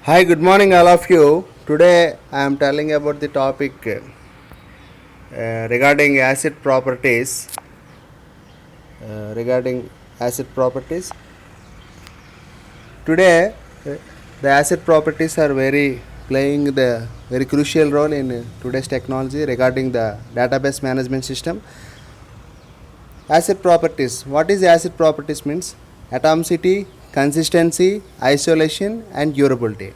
Hi, good morning, all of you. Today I am telling about the topic regarding acid properties. Regarding acid properties, today the acid properties are very playing the very crucial role in today's technology regarding the database management system. Acid properties. What is acid properties means? Atomicity, consistency, isolation, and durability.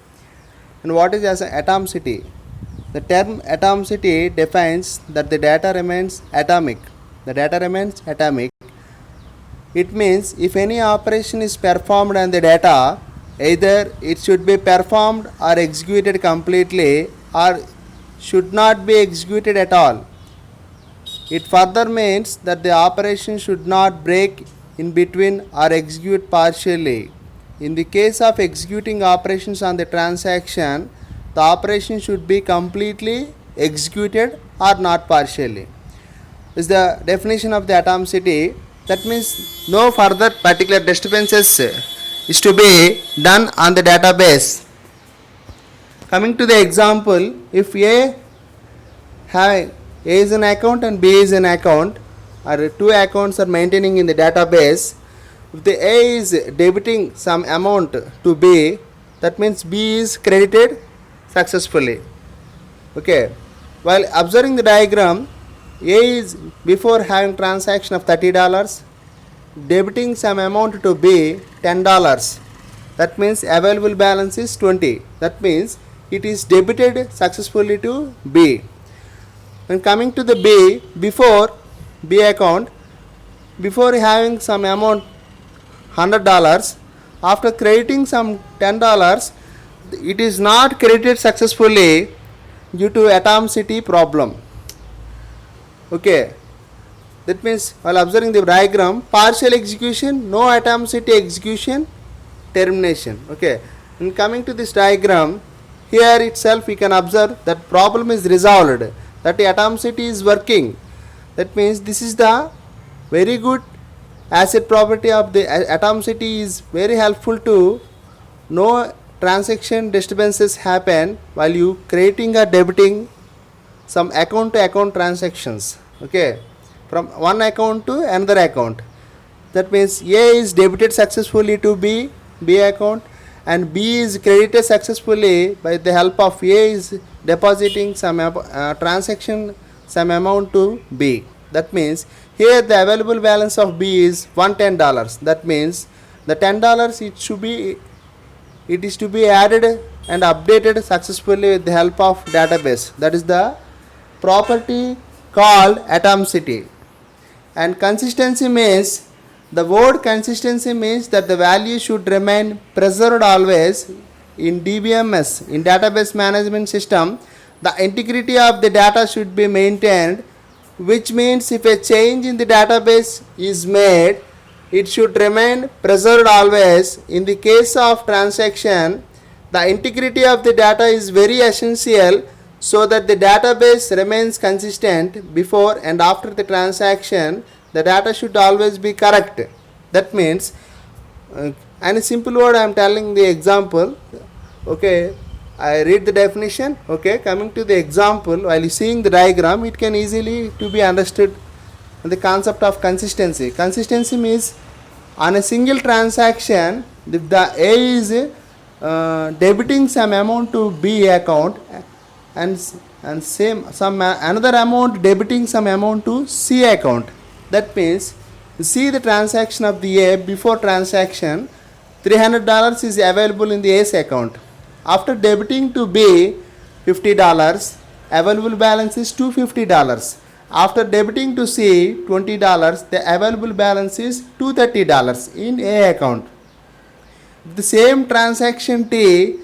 And what is atomicity? The term atomicity defines that the data remains atomic. The data remains atomic. It means if any operation is performed on the data, either it should be performed or executed completely or should not be executed at all. It further means that the operation should not break in between or execute partially. In the case of executing operations on the transaction, the operation should be completely executed or not partially. This is the definition of the atomicity. That means no further particular disturbances is to be done on the database. Coming to the example, if A is an account and B is an account, or two accounts are maintaining in the database, if the A is debiting some amount to B, that means B is credited successfully. Okay. While observing the diagram, A is before having transaction of $30, debiting some amount to B $10. That means available balance is 20. That means it is debited successfully to B. When coming to the B, before B account, before having some amount $100, after crediting some $10, it is not credited successfully due to atomicity problem. Okay, that means while observing the diagram, partial execution, no atomicity execution, termination. Okay, and coming to this diagram, here itself we can observe that problem is resolved, that the atomicity is working. That means this is the very good acid property of the atomicity is very helpful to no transaction disturbances happen while you creating or debiting some account to account transactions. Okay, from one account to another account. That means A is debited successfully to B account, and B is credited successfully by the help of A is depositing some transaction some amount to B. That means here the available balance of B is $110. That means the $10 it is to be added and updated successfully with the help of database. That is the property called atomicity. And consistency means, the word consistency means that the value should remain preserved always. In DBMS, in database management system, the integrity of the data should be maintained, which means if a change in the database is made, it should remain preserved always. In the case of transaction, the integrity of the data is very essential so that the database remains consistent before and after the transaction. The data should always be correct. That means, and a simple word I am telling the example. Okay, I read the definition. Okay, coming to the example, while seeing the diagram, it can easily to be understood the concept of consistency. Consistency means on a single transaction, if the A is debiting some amount to B account and same some another amount debiting some amount to C account. That means see the transaction of the A before transaction, $300 is available in the A's account. After debiting to B $50, available balance is $250. After debiting to C $20, the available balance is $230 in A account. The same transaction T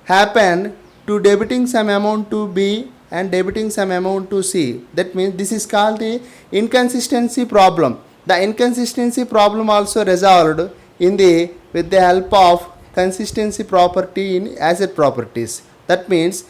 happened to debiting some amount to B and debiting some amount to C. That means this is called the inconsistency problem. The inconsistency problem also resolved with the help of consistency property in acid properties. That means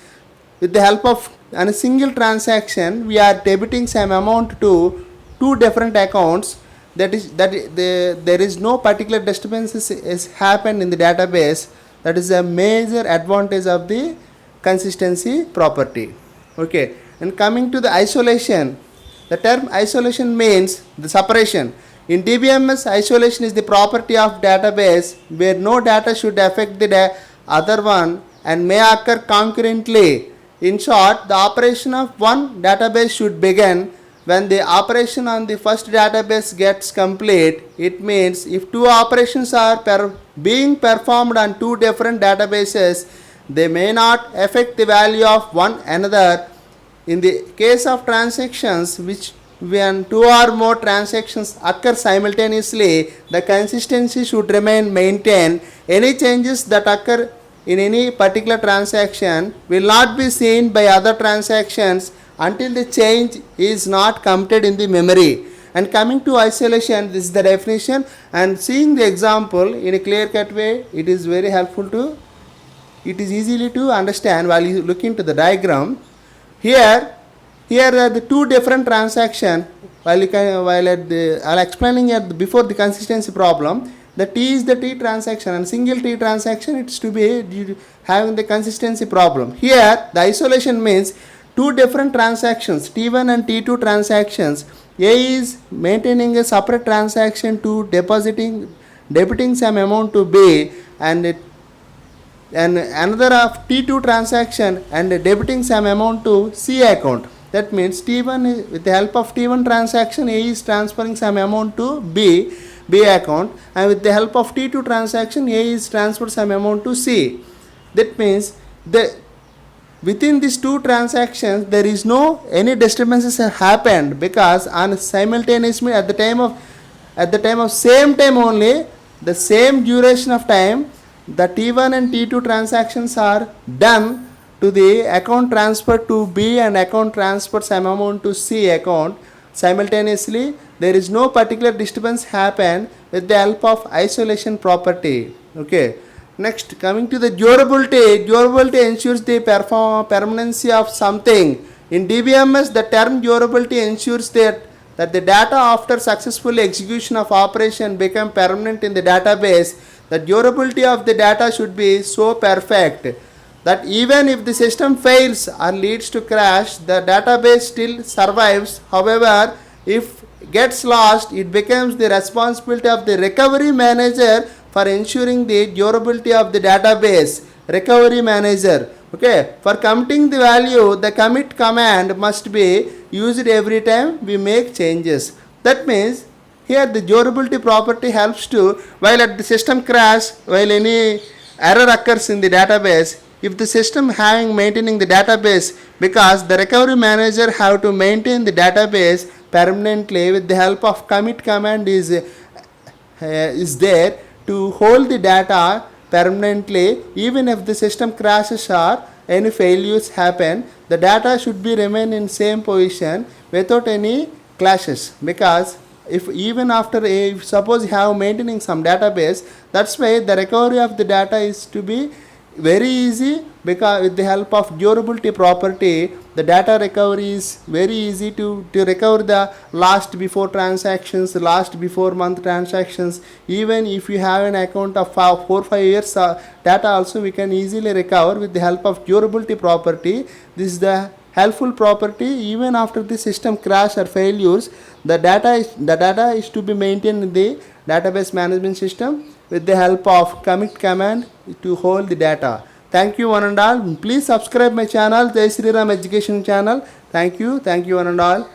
with the help of a single transaction, we are debiting some amount to two different accounts. There is no particular disturbances is happened in the database. That is a major advantage of the consistency property. Okay, and coming to the isolation, the term isolation means the separation. In DBMS, isolation is the property of database where no data should affect the other one and may occur concurrently. In short, the operation of one database should begin when the operation on the first database gets complete. It means if two operations are being performed on two different databases, they may not affect the value of one another. In the case of transactions which when two or more transactions occur simultaneously, the consistency should remain maintained. Any changes that occur in any particular transaction will not be seen by other transactions until the change is not committed in the memory. And coming to isolation, this is the definition, and seeing the example in a clear cut way, it is very helpful to, it is easily to understand while you look into the diagram. Here are the two different transactions. While explaining it before the consistency problem, the T is the T transaction and single T transaction, it's to be having the consistency problem. Here the isolation means two different transactions, T1 and T2 transactions. A is maintaining a separate transaction to debiting some amount to B, and another of T2 transaction and debiting some amount to C account. That means T1 is, with the help of T1 transaction, A is transferring some amount to B account, and with the help of T2 transaction, A is transferred some amount to C. That means within these two transactions there is no any disturbances have happened, because on simultaneously at the time of same time only, the same duration of time, the T1 and T2 transactions are done to the account transfer to B and account transfer some amount to C account simultaneously. There is no particular disturbance happen with the help of isolation property. Okay, next coming to the durability ensures the permanency of something. In DBMS, the term durability ensures that the data after successful execution of operation become permanent in the database. The durability of the data should be so perfect that even if the system fails or leads to crash, the database still survives. However, if gets lost, it becomes the responsibility of the recovery manager for ensuring the durability of the database. Recovery manager. Okay, for committing the value, the commit command must be used every time we make changes. That means here the durability property helps to, while at the system crash, while any error occurs in the database, if the system maintaining the database, because the recovery manager have to maintain the database permanently with the help of commit command is there to hold the data permanently. Even if the system crashes or any failures happen, the data should be remain in same position without any clashes. Because if even after if suppose you have maintaining some database, that's why the recovery of the data is to be very easy, because with the help of durability property, the data recovery is very easy to recover the last before transactions, last before month transactions. Even if you have an account of 4-5 years data also, we can easily recover with the help of durability property. This is the helpful property. Even after the system crash or failures, the data is to be maintained in the database management system with the help of commit command to hold the data. Thank you one and all. Please subscribe my channel, Jai Sri Ram Education channel. Thank you one and all.